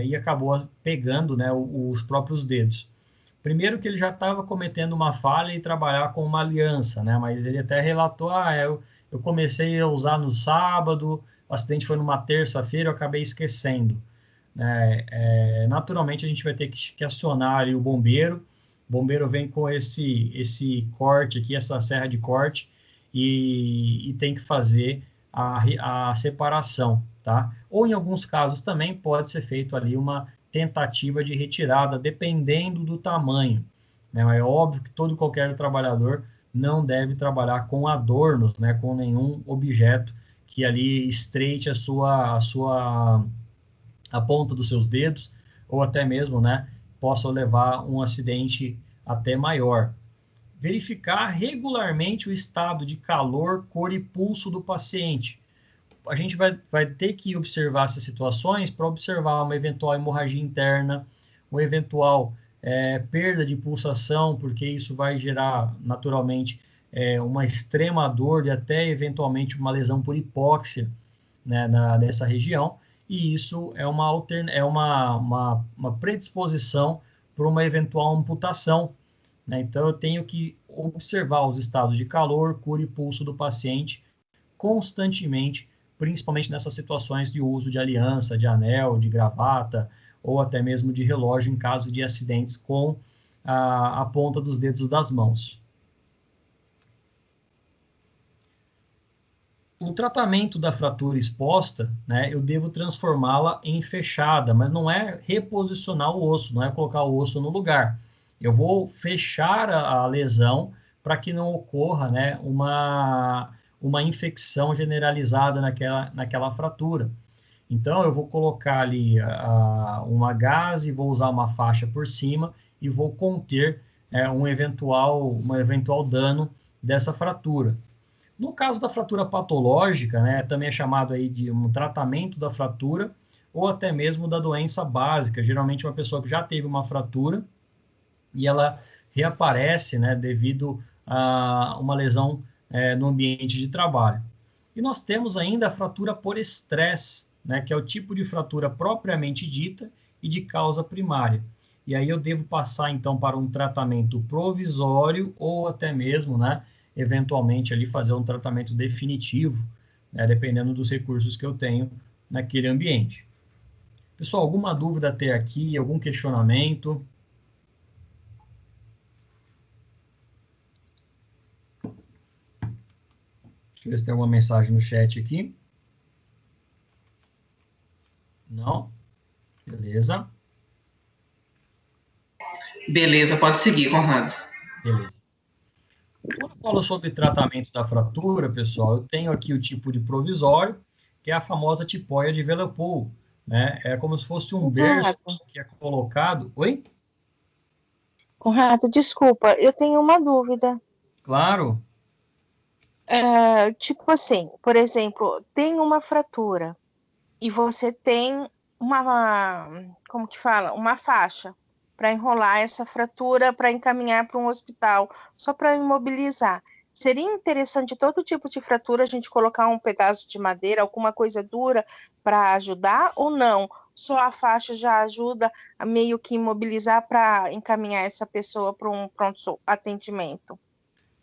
e acabou pegando, né, os próprios dedos. Primeiro que ele já estava cometendo uma falha em trabalhar com uma aliança, né? Mas ele até relatou, eu comecei a usar no sábado, o acidente foi numa terça-feira, eu acabei esquecendo. Naturalmente a gente vai ter que acionar ali o bombeiro vem com esse corte aqui, essa serra de corte, e tem que fazer a separação, tá? Ou em alguns casos também pode ser feito ali uma tentativa de retirada, dependendo do tamanho, né? Mas é óbvio que todo e qualquer trabalhador não deve trabalhar com adornos, né? Com nenhum objeto que ali estreite a ponta dos seus dedos, ou até mesmo, né, possa levar um acidente até maior. Verificar regularmente o estado de calor, cor e pulso do paciente. A gente vai ter que observar essas situações para observar uma eventual hemorragia interna, uma eventual perda de pulsação, porque isso vai gerar, naturalmente, uma extrema dor e até, eventualmente, uma lesão por hipóxia, né, nessa região. E isso é uma predisposição para uma eventual amputação, né? Então, eu tenho que observar os estados de calor, cor e pulso do paciente constantemente, principalmente nessas situações de uso de aliança, de anel, de gravata, ou até mesmo de relógio em caso de acidentes com a ponta dos dedos das mãos. O tratamento da fratura exposta, né, eu devo transformá-la em fechada, mas não é reposicionar o osso, não é colocar o osso no lugar. Eu vou fechar a lesão para que não ocorra, né, uma infecção generalizada naquela fratura. Então, eu vou colocar ali uma gaze, vou usar uma faixa por cima e vou conter um eventual dano dessa fratura. No caso da fratura patológica, né, também é chamado aí de um tratamento da fratura ou até mesmo da doença básica. Geralmente uma pessoa que já teve uma fratura e ela reaparece, né, devido a uma lesão no ambiente de trabalho. E nós temos ainda a fratura por estresse, né, que é o tipo de fratura propriamente dita e de causa primária. E aí eu devo passar, então, para um tratamento provisório ou até mesmo, né, eventualmente, ali fazer um tratamento definitivo, né, dependendo dos recursos que eu tenho naquele ambiente. Pessoal, alguma dúvida até aqui? Algum questionamento? Deixa eu ver se tem alguma mensagem no chat aqui. Não? Beleza. Beleza, pode seguir, Conrado. Beleza. Quando eu falo sobre tratamento da fratura, pessoal, eu tenho aqui o tipo de provisório, que é a famosa tipóia de Vellepole, né? É como se fosse um berço que é colocado... Oi? Conrado, desculpa, eu tenho uma dúvida. Claro. Tipo assim, por exemplo, tem uma fratura e você tem como que fala? Uma faixa para enrolar essa fratura, para encaminhar para um hospital, só para imobilizar. Seria interessante todo tipo de fratura a gente colocar um pedaço de madeira, alguma coisa dura para ajudar ou não? Só a faixa já ajuda a meio que imobilizar para encaminhar essa pessoa para um pronto atendimento?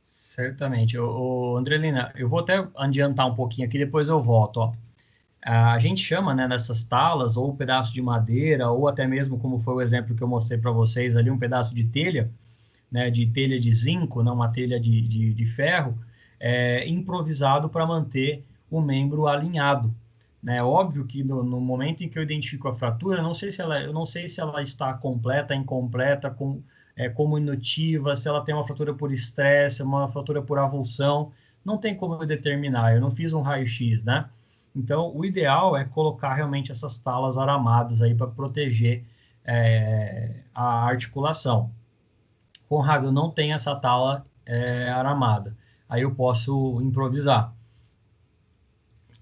Certamente. Andrelina, eu vou até adiantar um pouquinho aqui, depois eu volto, ó. A gente chama, né, nessas talas, ou pedaço de madeira, ou até mesmo, como foi o exemplo que eu mostrei para vocês ali, um pedaço de telha, né, de telha de zinco, não uma telha de ferro, improvisado para manter o membro alinhado. Né? Óbvio que no momento em que eu identifico a fratura, eu não sei se ela está completa, incompleta, como inotiva, se ela tem uma fratura por estresse, uma fratura por avulsão, não tem como eu determinar, eu não fiz um raio-x, né? Então, o ideal é colocar realmente essas talas aramadas aí para proteger a articulação. Conrado, eu não tenho essa tala aramada, aí eu posso improvisar.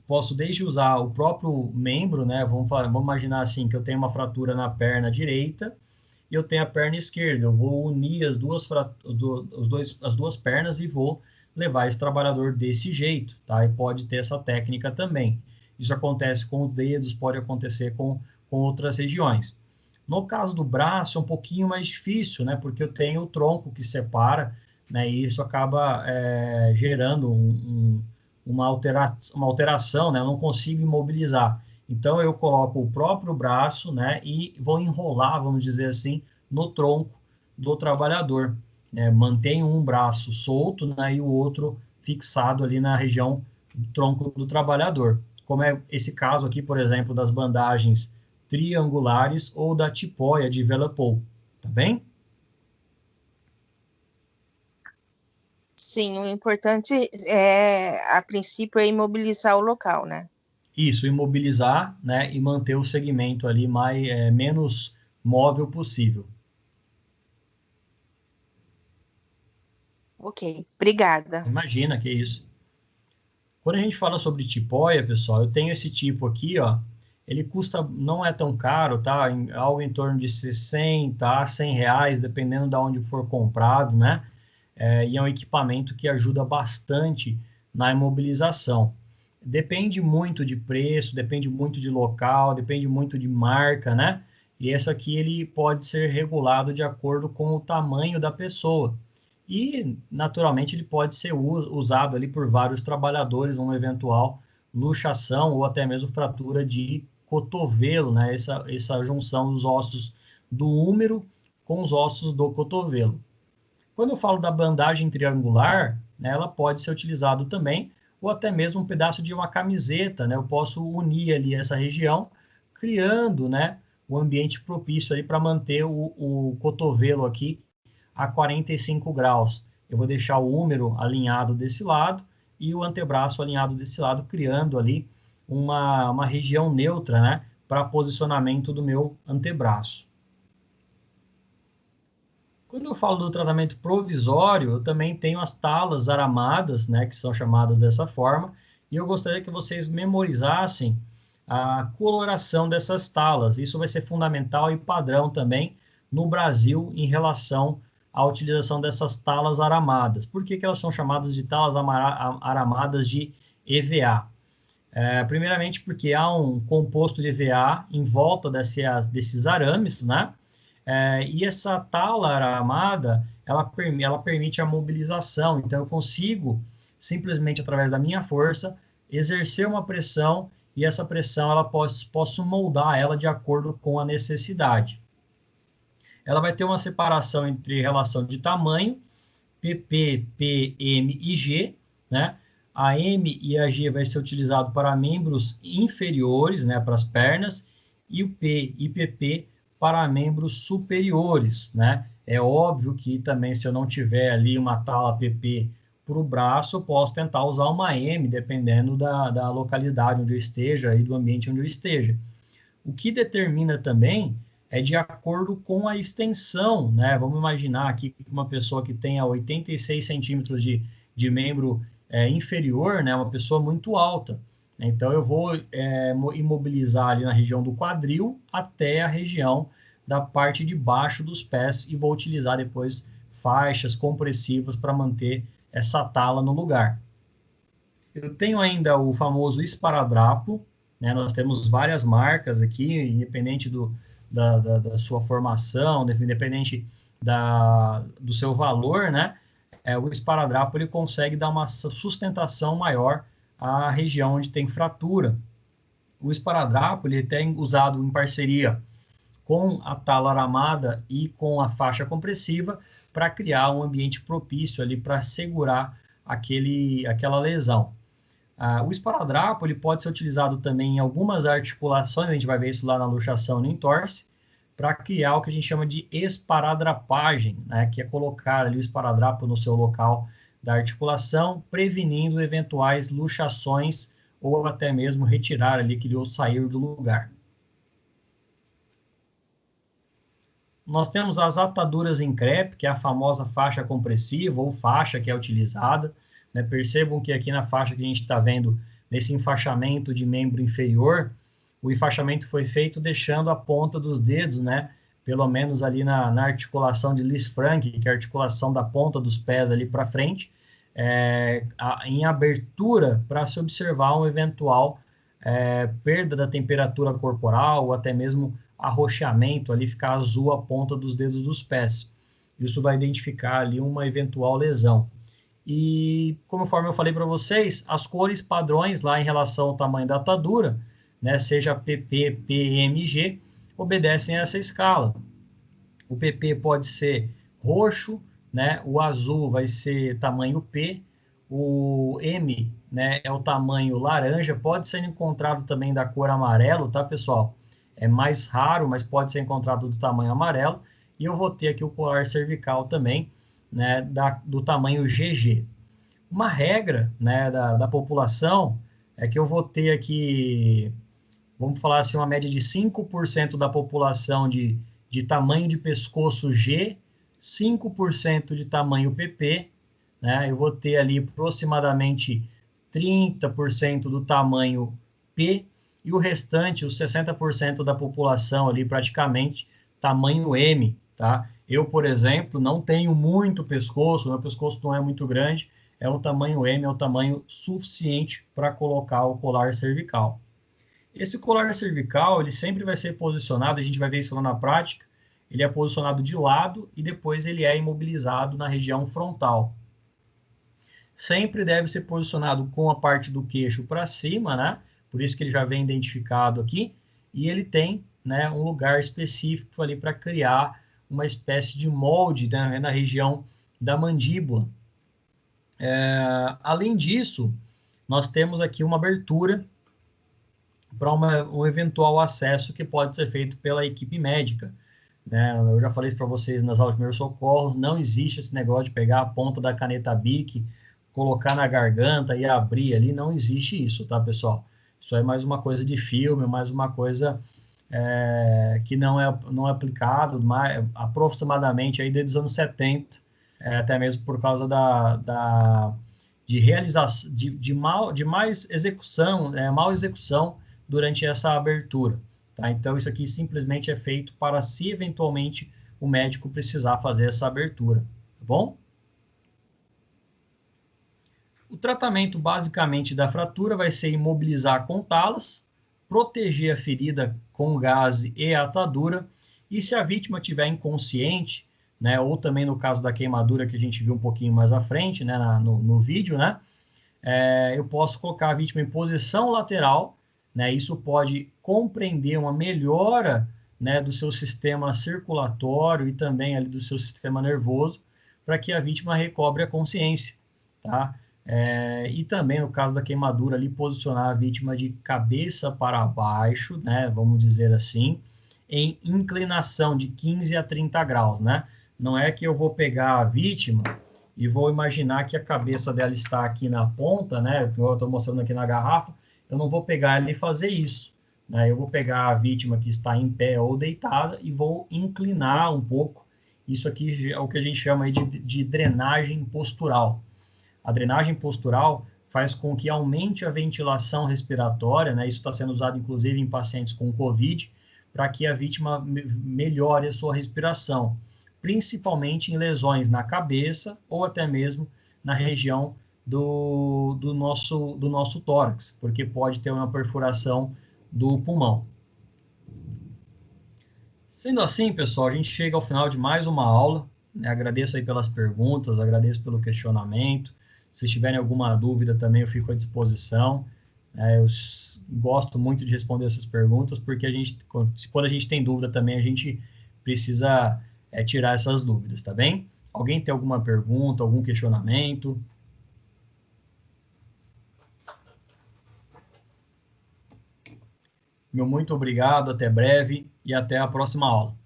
Posso desde usar o próprio membro, né? Vamos imaginar assim, que eu tenho uma fratura na perna direita e eu tenho a perna esquerda. Eu vou unir as duas pernas e vou levar esse trabalhador desse jeito, tá? E pode ter essa técnica também. Isso acontece com os dedos, pode acontecer com outras regiões. No caso do braço, é um pouquinho mais difícil, né? Porque eu tenho o tronco que separa, né? E isso acaba gerando uma alteração, né? Eu não consigo imobilizar. Então, eu coloco o próprio braço, né? E vou enrolar, vamos dizer assim, no tronco do trabalhador. Né? Mantenho um braço solto, né? E o outro fixado ali na região do tronco do trabalhador. Como é esse caso aqui, por exemplo, das bandagens triangulares ou da tipóia de Vellepole. Tá bem? Sim, o importante a princípio, é imobilizar o local, né? Isso, imobilizar, né, e manter o segmento ali menos móvel possível. Ok, obrigada. Imagina que é isso. Quando a gente fala sobre tipóia, pessoal, eu tenho esse tipo aqui, ó, ele custa, não é tão caro, tá? Algo em torno de 60 a 100 reais, dependendo de onde for comprado, né? E é um equipamento que ajuda bastante na imobilização. Depende muito de preço, depende muito de local, depende muito de marca, né? E esse aqui ele pode ser regulado de acordo com o tamanho da pessoa. E, naturalmente, ele pode ser usado ali por vários trabalhadores numa eventual luxação ou até mesmo fratura de cotovelo, né? Essa junção dos ossos do húmero com os ossos do cotovelo. Quando eu falo da bandagem triangular, né, ela pode ser utilizada também, ou até mesmo um pedaço de uma camiseta, né? Eu posso unir ali essa região, criando, né, o ambiente propício ali para manter o cotovelo aqui a 45 graus. Eu vou deixar o húmero alinhado desse lado e o antebraço alinhado desse lado, criando ali uma região neutra, né, para posicionamento do meu antebraço. Quando eu falo do tratamento provisório, eu também tenho as talas aramadas, né, que são chamadas dessa forma, e eu gostaria que vocês memorizassem a coloração dessas talas. Isso vai ser fundamental e padrão também no Brasil em relação a utilização dessas talas aramadas. Por que elas são chamadas de talas aramadas de EVA? Primeiramente porque há um composto de EVA em volta desses arames, né? E essa tala aramada, ela permite a mobilização. Então, eu consigo, simplesmente através da minha força, exercer uma pressão, e essa pressão, posso moldar ela de acordo com a necessidade. Ela vai ter uma separação entre relação de tamanho, PP, P, M e G, né? A M e a G vai ser utilizado para membros inferiores, né, para as pernas, e o P e PP para membros superiores, né? É óbvio que também, se eu não tiver ali uma tala PP para o braço, eu posso tentar usar uma M, dependendo da localidade onde eu esteja e do ambiente onde eu esteja. O que determina também é de acordo com a extensão, né? Vamos imaginar aqui uma pessoa que tenha 86 centímetros de membro inferior, né? Uma pessoa muito alta. Então, eu vou imobilizar ali na região do quadril até a região da parte de baixo dos pés e vou utilizar depois faixas compressivas para manter essa tala no lugar. Eu tenho ainda o famoso esparadrapo, né? Nós temos várias marcas aqui, independente da sua formação, independente do seu valor, né? O esparadrapo ele consegue dar uma sustentação maior à região onde tem fratura. O esparadrapo ele é usado em parceria com a tala aramada e com a faixa compressiva para criar um ambiente propício ali para segurar aquela lesão. O esparadrapo ele pode ser utilizado também em algumas articulações, a gente vai ver isso lá na luxação e no entorse, para criar o que a gente chama de esparadrapagem, né, que é colocar ali o esparadrapo no seu local da articulação, prevenindo eventuais luxações ou até mesmo retirar ali aquele osso sair do lugar. Nós temos as ataduras em crepe, que é a famosa faixa compressiva ou faixa que é utilizada, né? Percebam que aqui na faixa que a gente está vendo, nesse enfaixamento de membro inferior, o enfaixamento foi feito deixando a ponta dos dedos, né? Pelo menos ali na articulação de Lisfranc, que é a articulação da ponta dos pés ali para frente, em abertura para se observar um eventual perda da temperatura corporal ou até mesmo arroxeamento, ali ficar azul a ponta dos dedos dos pés. Isso vai identificar ali uma eventual lesão. E, conforme eu falei para vocês, as cores padrões lá em relação ao tamanho da atadura, né, seja PP, PMG, obedecem a essa escala. O PP pode ser roxo, né, o azul vai ser tamanho P, o M, né, é o tamanho laranja, pode ser encontrado também da cor amarelo, tá, pessoal? É mais raro, mas pode ser encontrado do tamanho amarelo. E eu vou ter aqui o colar cervical também, né, do tamanho GG. Uma regra, né, da população é que eu vou ter aqui, vamos falar assim, uma média de 5% da população de tamanho de pescoço G, 5% de tamanho PP, né? Eu vou ter ali aproximadamente 30% do tamanho P, e o restante, os 60% da população ali, praticamente, tamanho M, tá? Eu, por exemplo, não tenho muito pescoço, meu pescoço não é muito grande, é o tamanho M, é o tamanho suficiente para colocar o colar cervical. Esse colar cervical, ele sempre vai ser posicionado, a gente vai ver isso lá na prática, ele é posicionado de lado e depois ele é imobilizado na região frontal. Sempre deve ser posicionado com a parte do queixo para cima, né? Por isso que ele já vem identificado aqui, e ele tem, né, um lugar específico ali para criar uma espécie de molde, né, na região da mandíbula. Além disso, nós temos aqui uma abertura para um eventual acesso que pode ser feito pela equipe médica, né? Eu já falei isso para vocês nas aulas de primeiros socorros, não existe esse negócio de pegar a ponta da caneta Bic, colocar na garganta e abrir ali, não existe isso, tá, pessoal? Isso é mais uma coisa de filme, mais uma coisa que não é aplicado aproximadamente aí desde os anos 70, até mesmo por causa de realização, de mal execução durante essa abertura, tá? Então, isso aqui simplesmente é feito para, se eventualmente o médico precisar fazer essa abertura, tá bom? O tratamento basicamente da fratura vai ser imobilizar com talas, proteger a ferida com gaze e atadura, e se a vítima estiver inconsciente, né, ou também no caso da queimadura que a gente viu um pouquinho mais à frente, né, no vídeo, né, eu posso colocar a vítima em posição lateral, né, isso pode compreender uma melhora, né, do seu sistema circulatório e também ali do seu sistema nervoso, para que a vítima recobre a consciência, tá? E também, no caso da queimadura, ali, posicionar a vítima de cabeça para baixo, né, vamos dizer assim, em inclinação de 15 a 30 graus, né? Não é que eu vou pegar a vítima e vou imaginar que a cabeça dela está aqui na ponta, né? Eu estou mostrando aqui na garrafa, eu não vou pegar ela e fazer isso, né? Eu vou pegar a vítima que está em pé ou deitada e vou inclinar um pouco. Isso aqui é o que a gente chama aí de drenagem postural. A drenagem postural faz com que aumente a ventilação respiratória, né? Isso está sendo usado, inclusive, em pacientes com COVID, para que a vítima melhore a sua respiração, principalmente em lesões na cabeça ou até mesmo na região do nosso tórax, porque pode ter uma perfuração do pulmão. Sendo assim, pessoal, a gente chega ao final de mais uma aula, né? Agradeço aí pelas perguntas, agradeço pelo questionamento. Se tiverem alguma dúvida também, eu fico à disposição. Eu gosto muito de responder essas perguntas, porque quando a gente tem dúvida também, a gente precisa tirar essas dúvidas, tá bem? Alguém tem alguma pergunta, algum questionamento? Meu muito obrigado, até breve e até a próxima aula.